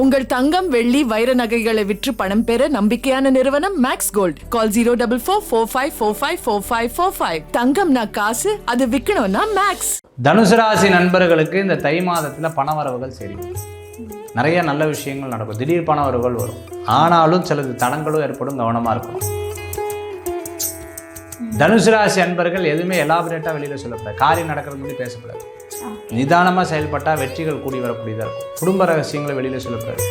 உங்கள் தங்கம் வெள்ளி வைர நகைகளை விற்று பணம் பெற நம்பிக்கையான நிறுவனம் மேக்ஸ் கோல்ட். கால் 04445454545. தங்கம்னா காசு, அது விற்கணும்னா மேக்ஸ். தனுசு ராசி நண்பர்களுக்கு இந்த தை மாதத்தில் பணவரவுகள் சரி, நிறைய நல்ல விஷயங்கள் நடக்கும். திடீர் பணவரவுகள் வரும். ஆனாலும் சிலது தடங்களும் ஏற்படும். கவனமாக இருக்கணும். தனுசு ராசி அன்பர்கள் எதுவுமே எலாபரேட்டாக வெளியில் சொல்லக்கூடாது. காரியம் நடக்கிறது முன்னாடி பேசக்கூடாது. நிதானமாக செயல்பட்டால் வெற்றிகள் கூடி வரக்கூடியதாக இருக்கும். குடும்ப ரகசியங்களை வெளியில் சொல்லக்கூடாது.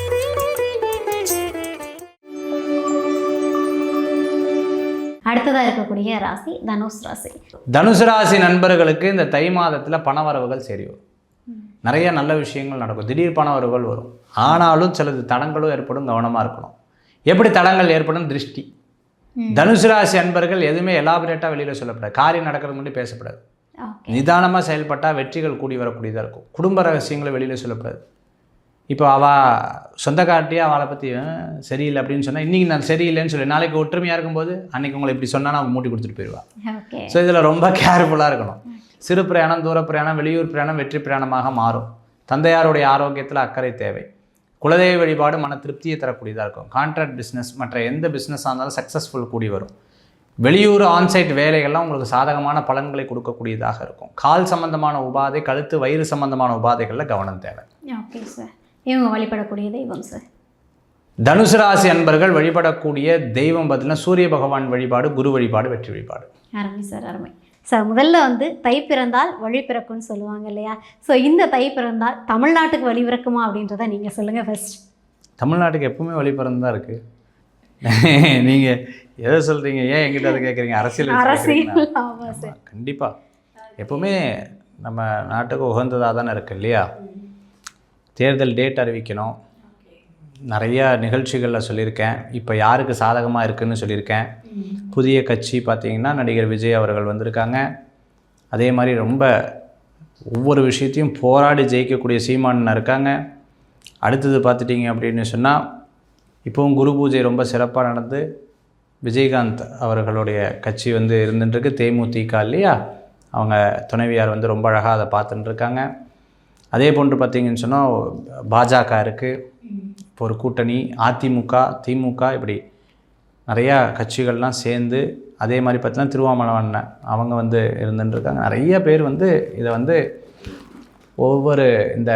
அடுத்ததாக இருக்கக்கூடிய ராசி தனுசு ராசி. தனுசு ராசி நண்பர்களுக்கு இந்த தை மாதத்தில் பணவரவுகள் சரி, நிறைய நல்ல விஷயங்கள் நடக்கும். திடீர் பணவரவுகள் வரும். ஆனாலும் சிலது தடங்களும் ஏற்படும். கவனமாக இருக்கணும். எப்படி தடங்கள் ஏற்படும்? திருஷ்டி. தனுசு ராசி அன்பர்கள் எதுவுமே எலாபரேட்டாக வெளியில் சொல்லக்கூடாது. காரியம் நடக்கிறது முன்னாடி பேசக்கூடாது. நிதானமாக செயல்பட்டால் வெற்றிகள் கூடி வரக்கூடியதாக இருக்கும். குடும்ப ரகசியங்களை வெளியில் சொல்லக்கூடாது. இப்போ அவள் சொந்தக்கார்ட்டியே அவளை பற்றி சரியில்லை அப்படின்னு சொன்னால் இன்றைக்கி நான் சரியில்லைன்னு சொல்லி நாளைக்கு ஒற்றுமையாக இருக்கும்போது அன்றைக்கி உங்களை இப்படி சொன்னால் நான் மூட்டி கொடுத்துட்டு போயிடுவாள். ஸோ இதில் ரொம்ப கேர்ஃபுல்லாக இருக்கணும். சிறு பிரயாணம், தூர பிரயாணம், வெளியூர் பிரயாணம் வெற்றி பிரயாணமாக மாறும். தந்தையாருடைய ஆரோக்கியத்தில் அக்கறை தேவை. குலதெய்வ வழிபாடு மன திருப்தியை தரக்கூடியதாக இருக்கும். கான்ட்ராக்ட் பிஸ்னஸ் மற்ற எந்த பிஸ்னஸாக இருந்தாலும் சக்ஸஸ்ஃபுல் கூடி வரும். வெளியூர் ஆன்சைட் வேலைகள்லாம் உங்களுக்கு சாதகமான பலன்களை கொடுக்கக்கூடியதாக இருக்கும். கால் சம்பந்தமான உபாதை, கழுத்து வயிறு சம்பந்தமான உபாதைகளில் கவனம் தேவை. Okay sir. இவங்க வழிபடக்கூடிய தெய்வம் சார்? தனுசு ராசி அன்பர்கள் வழிபடக்கூடிய தெய்வம் பார்த்தீங்கன்னா சூரிய பகவான் வழிபாடு, குரு வழிபாடு, வெற்றி வழிபாடு. அருமை சார், அருமை சார். முதல்ல தை பிறந்தால் வழி பிறக்கும்னு சொல்லுவாங்க இல்லையா? ஸோ இந்த தை பிறந்தால் தமிழ்நாட்டுக்கு வழி பிறக்குமா அப்படின்றத நீங்கள் சொல்லுங்கள் ஃபர்ஸ்ட். தமிழ்நாட்டுக்கு எப்பவுமே வழி பிறந்தான் இருக்குது. நீங்கள் எதை சொல்கிறீங்க? ஏன் எங்கிட்ட அதை கேட்குறீங்க? அரசியல். கண்டிப்பாக எப்பவுமே நம்ம நாட்டுக்கு உகந்ததாக தானே இருக்குது இல்லையா? தேர்தல் டேட் அறிவிக்கணும். நிறையா நிகழ்ச்சிகளில் சொல்லியிருக்கேன். இப்போ யாருக்கு சாதகமாக இருக்குதுன்னு சொல்லியிருக்கேன். புதிய கட்சி பார்த்திங்கன்னா நடிகர் விஜய் அவர்கள் வந்திருக்காங்க. அதே மாதிரி ரொம்ப ஒவ்வொரு விஷயத்தையும் போராடி ஜெயிக்கக்கூடிய சீமான் இருக்காங்க. அடுத்தது பார்த்துட்டிங்க அப்படின்னு சொன்னால் இப்போவும் குரு பூஜை ரொம்ப சிறப்பாக நடந்து விஜயகாந்த் அவர்களுடைய கட்சி இருந்துட்டுருக்கு, தேமுதிக இல்லையா? அவங்க துணைவியார் ரொம்ப அழகாக அதை பார்த்துட்டுருக்காங்க. அதே போன்று பார்த்திங்கன்னு சொன்னால் பாஜக இருக்குது. இப்போ ஒரு கூட்டணி அதிமுக, திமுக, இப்படி நிறையா கட்சிகள்லாம் சேர்ந்து அதே மாதிரி பார்த்தீங்கன்னா திருவாமலை அண்ணன் அவங்க இருந்துட்டுருக்காங்க. நிறைய பேர் இதை ஒவ்வொரு இந்த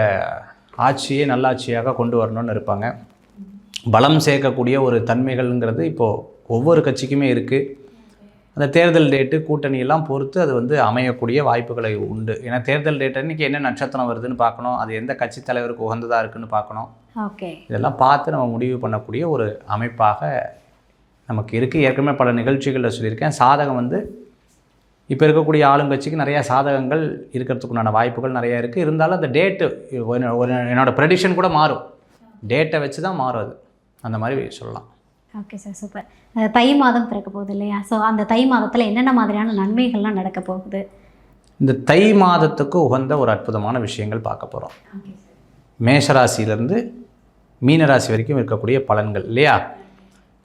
ஆட்சியை நல்லாட்சியாக கொண்டு வரணும்னு இருப்பாங்க. பலம் சேர்க்கக்கூடிய ஒரு தன்மைகள்ங்கிறது இப்போது ஒவ்வொரு கட்சிக்குமே இருக்குது. அந்த தேர்தல் டேட்டு கூட்டணியெல்லாம் பொறுத்து அது அமையக்கூடிய வாய்ப்புகளை உண்டு. ஏன்னா தேர்தல் டேட் அன்றைக்கி என்ன நட்சத்திரம் வருதுன்னு பார்க்கணும். அது எந்த கட்சி தலைவருக்கு உகந்ததாக இருக்குதுன்னு பார்க்கணும். ஓகே, இதெல்லாம் பார்த்து நம்ம முடிவு பண்ணக்கூடிய ஒரு அமைப்பாக நமக்கு இருக்குது. ஏற்கனவே பல நிகழ்ச்சிகளில் சொல்லியிருக்கேன். சாதகம் இப்போ இருக்கக்கூடிய ஆளுங்கட்சிக்கு நிறையா சாதகங்கள் இருக்கிறதுக்குண்டான வாய்ப்புகள் நிறையா இருக்குது. இருந்தாலும் அந்த டேட்டு என்னோடய ப்ரெடிக்ஷன் கூட மாறும். டேட்டை வச்சு தான் மாறும். அது அந்த மாதிரி சொல்லலாம். Okay sir, super. தை மாதம் பிறக்க போகுது இல்லையா? ஸோ அந்த தை மாதத்தில் என்னென்ன மாதிரியான நன்மைகள்லாம் நடக்க போகுது? இந்த தை மாதத்துக்கு உகந்த ஒரு அற்புதமான விஷயங்கள் பார்க்க போகிறோம். மேஷராசியிலேருந்து மீனராசி வரைக்கும் இருக்கக்கூடிய பலன்கள் இல்லையா?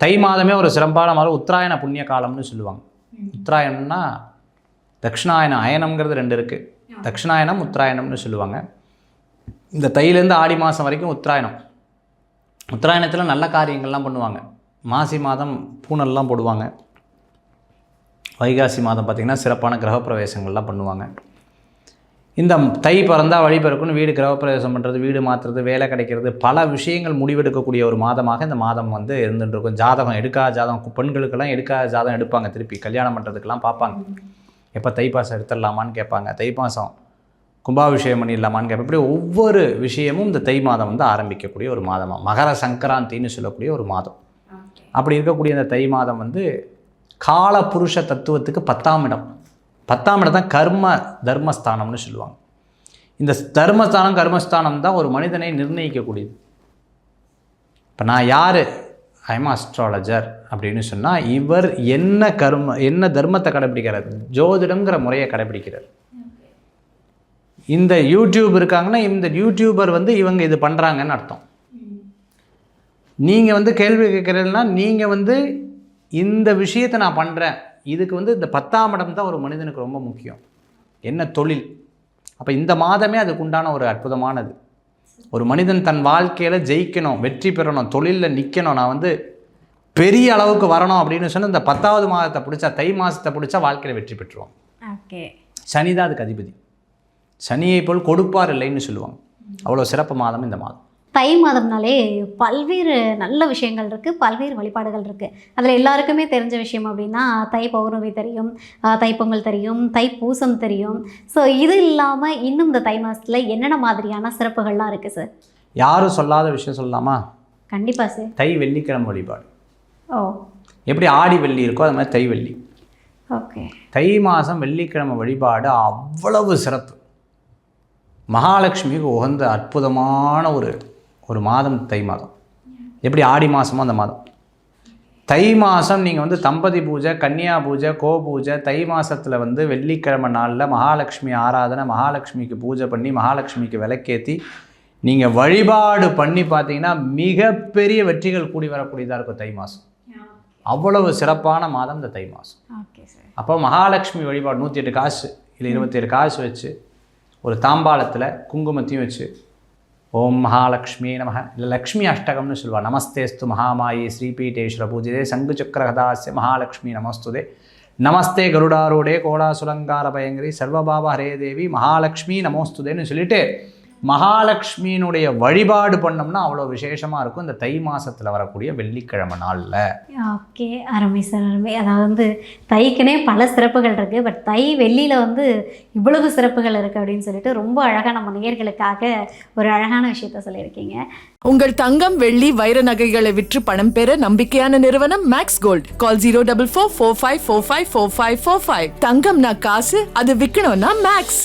தை மாதமே ஒரு சிறப்பான மாதம். உத்தராயண புண்ணிய காலம்னு சொல்லுவாங்க. உத்தராயணம்னா தட்சிணாயனம், அயனம்ங்கிறது 2 இருக்குது. தட்சிணாயனம், உத்தராயணம்னு சொல்லுவாங்க. இந்த தையிலேருந்து ஆடி மாதம் வரைக்கும் உத்தராயணம். உத்தராயணத்தில் நல்ல காரியங்கள்லாம் பண்ணுவாங்க. மாசி மாதம் பூனல்லாம் போடுவாங்க. வைகாசி மாதம் பார்த்திங்கன்னா சிறப்பான கிரகப்பிரவேசங்கள்லாம் பண்ணுவாங்க. இந்த தை பிறந்தால் வழி பிறக்குன்னு வீடு கிரகப்பிரவேசம் பண்ணுறது, வீடு மாற்றுறது, வேலை கிடைக்கிறது, பல விஷயங்கள் முடிவெடுக்கக்கூடிய ஒரு மாதமாக இந்த மாதம் இருந்துட்டு இருக்கும். ஜாதகம் எடுக்காத ஜாதகம், பெண்களுக்கெல்லாம் எடுக்காத ஜாதகம் எடுப்பாங்க. திருப்பி கல்யாணம் பண்ணுறதுக்கெல்லாம் பார்ப்பாங்க. எப்போ தைப்பாசம் எடுத்துடலாமான்னு கேட்பாங்க. தைப்பாசம் கும்பாபிஷேகம் பண்ணிடலாமான்னு கேட்பேன். இப்படி ஒவ்வொரு விஷயமும் இந்த தை மாதம் ஆரம்பிக்கக்கூடிய ஒரு மாதமாக, மகர சங்கராந்தின்னு சொல்லக்கூடிய ஒரு மாதம். அப்படி இருக்கக்கூடிய இந்த தை மாதம் கால புருஷ தத்துவத்துக்கு 10ஆம் இடம். 10ஆம் இடம் தான் கர்ம தர்மஸ்தானம்னு சொல்லுவாங்க. இந்த தர்மஸ்தானம் கர்மஸ்தானம் தான் ஒரு மனிதனை நிர்ணயிக்கக்கூடியது. இப்போ நான் யார், ஐஎம் அஸ்ட்ராலஜர் அப்படின்னு சொன்னால் இவர் என்ன தர்மத்தை கடைப்பிடிக்கிறார், ஜோதிடம்ங்கிற முறையை கடைப்பிடிக்கிறார். இந்த யூடியூப் இருக்காங்கன்னா இந்த யூடியூபர் இவங்க இது பண்ணுறாங்கன்னு அர்த்தம். நீங்கள் கேள்வி கேட்குறீங்கன்னா நீங்கள் இந்த விஷயத்தை நான் பண்ணுறேன், இதுக்கு இந்த 10ஆம் இடம் தான் ஒரு மனிதனுக்கு ரொம்ப முக்கியம். என்ன தொழில். அப்போ இந்த மாதமே அதுக்கு உண்டான ஒரு அற்புதமானது. ஒரு மனிதன் தன் வாழ்க்கையில் ஜெயிக்கணும், வெற்றி பெறணும், தொழிலில் நிற்கணும், நான் வந்து பெரிய அளவுக்கு வரணும் அப்படின்னு சொன்னால் இந்த 10வது மாதத்தை பிடிச்சா, தை மாதத்தை பிடிச்சா வாழ்க்கையில் வெற்றி பெற்றுருவாங்க. ஓகே. சனி தான் அதுக்கு அதிபதி. சனியை போல் கொடுப்பார் இல்லைன்னு சொல்லுவாங்க. அவ்வளோ சிறப்பு மாதம் இந்த மாதம். தை மாதம்னாலே பல்வேறு நல்ல விஷயங்கள் இருக்குது, பல்வேறு வழிபாடுகள் இருக்குது. அதில் எல்லாருக்குமே தெரிஞ்ச விஷயம் அப்படின்னா தை பௌர்ணமி தெரியும், தைப்பொங்கல் தெரியும், தைப்பூசம் தெரியும். ஸோ இது இல்லாமல் இன்னும் இந்த தை மாதத்தில் என்னென்ன மாதிரியான சிறப்புகள்லாம் இருக்குது சார்? யாரும் சொல்லாத விஷயம் சொல்லலாமா? கண்டிப்பாக சார். தை வெள்ளிக்கிழமை வழிபாடு. ஓ. எப்படி ஆடி வெள்ளி இருக்கோ அது மாதிரி தை வெள்ளி. ஓகே. தை மாதம் வெள்ளிக்கிழமை வழிபாடு அவ்வளவு சிறப்பு. மகாலட்சுமிக்கு உகந்த அற்புதமான ஒரு மாதம் தை மாதம். எப்படி ஆடி மாதமோ அந்த மாதம். தை மாதம் நீங்கள் வந்து தம்பதி பூஜை, கன்னியா பூஜை, கோ பூஜை, தை மாதத்தில் வந்து வெள்ளிக்கிழமை நாளில் மகாலட்சுமி ஆராதனை, மகாலட்சுமிக்கு பூஜை பண்ணி மகாலட்சுமிக்கு விளக்கேற்றி நீங்கள் வழிபாடு பண்ணி பார்த்தீங்கன்னா மிகப்பெரிய வெற்றிகள் கூடி வரக்கூடியதாக இருக்கும் தை மாதம். அவ்வளவு சிறப்பான மாதம் இந்த தை மாதம். Okay sir. அப்போ மகாலட்சுமி வழிபாடு 108 காசு இல்லை 27 காசு வச்சு ஒரு தாம்பாளத்தில் குங்குமத்தையும் வச்சு ஓம் மகாலட்சுமி நமக இல்லை லக்ஷ்மி அஷ்டகம்னு சொல்லுவாள். நமஸ்தேஸ்து மகாமாயி ஸ்ரீபீட்டேஸ்வர பூஜிதே சங்கு சக்கரகதாஸ்ய மகாலட்சுமி நமஸ்துதே நமஸ்தே கருடாரூடே கோடாசுலங்கார பயங்கரி சர்வபாப ஹரே தேவி மகாலட்சுமி நமோஸ்துதேன்னு சொல்லிட்டு மகாலட்சுமியினுடைய வழிபாடு பண்ணோம்னா அவ்வளோ விசேஷமாக இருக்கும் இந்த தை மாதத்தில் வரக்கூடிய வெள்ளிக்கிழமை நாளில். ஓகே, அருமை சார், அருமை. அதாவது வந்து தைக்குனே பல சிறப்புகள் இருக்குது, பட் தை வெள்ளியில் வந்து இவ்வளவு சிறப்புகள் இருக்குது அப்படின்னு சொல்லிட்டு ரொம்ப அழகாக நம்ம நேயர்களுக்காக ஒரு அழகான விஷயத்த சொல்லியிருக்கீங்க. உங்கள் தங்கம், வெள்ளி, வைர நகைகளை விற்று பணம் பெற நம்பிக்கையான நிறுவனம் மேக்ஸ் கோல்ட். கால் 04445454545. தங்கம்னா காசு, அது விற்கணும்னா மேக்ஸ்.